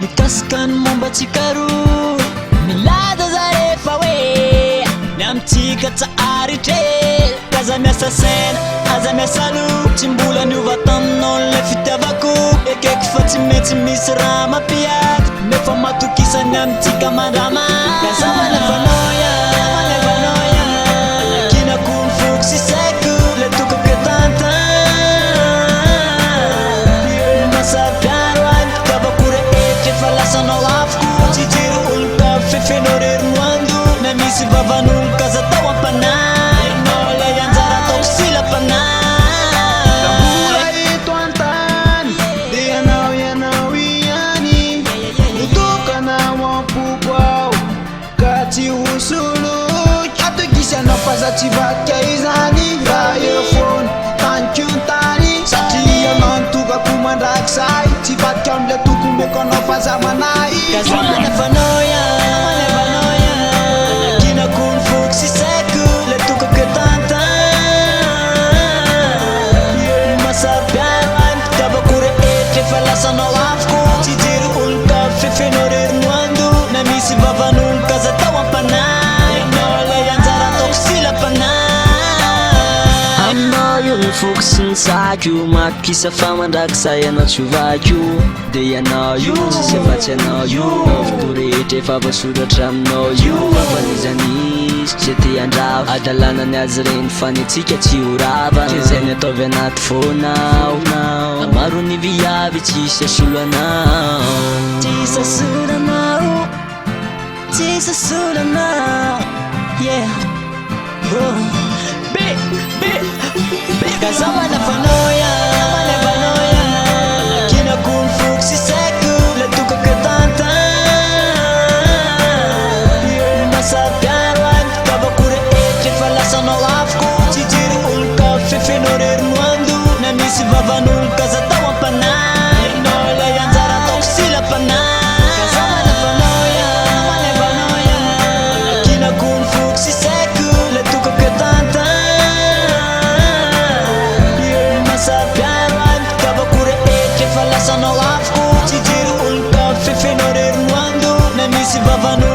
Mikasika ny momba antsika roa milady aza rehefa hoe ny amintsika tsaritry aza miasa saina aza miasa loha tsy mbola niova taminao le fitiavako ekeko fa tsy maintsy misy raha mampiady nefa matokisany amintsika mandrama azamanafanao kinako ny foko sy saiko le tokako etanta masapiaro any tavako rehetra efa lasanao afoko tsy jiro olo-ka fefenao reronoando na misy vavan'olo kaza tao ampanahy nao le anjara ataoko silam-panahy mbola eto an-tany dia ianao ihany notokanao ampoko ao ka tsy hosoloky atokisanao fa za tsy vatika izany raha eo foana taniko ny tany satria anao nitokako mandrakizay tsy vatika am'le tokombeko anao fa za manahy kazamanafanao kinako ny foko sy saiko le tokako etanta masapiaro any tavako rehetra efa lasanao afoko tsy jiro olo-ka fefenao reronoando na misy vavan'olo kaza tao ampanahy nao le anjara ataoko silam-panahy aminao io ny foko sy ny saiko makisa fa mandrakizay anao tsy ovako de ianao io tsisy afatsy anao io avoko rehetra efa voasoratra aminao io fafanizanizy tsy te andrava adalanany azy reny fanitsika tsy horavana ke zay ny ataovy anaty fonao maro ny viavy tsisy asolo anao tsisy asolo anao tsisy asolo anao yeah kazamanafanao kinako ny foko sy saiko le tokako etanta masapiaro any tavako rehetra efa lasanao afoko tsy jiro olo-ka fefenao reronoando na misy vavan'olo kaza tao ampanahy nao le anjara ataoko silam-panahy kazamanafanao kinako ny foko sy saiko le tokako etanta masapiaro any tavako rehetra efa lasanao afoko tsy jiro olo-ka fefenao reronoando na misy vavan'olo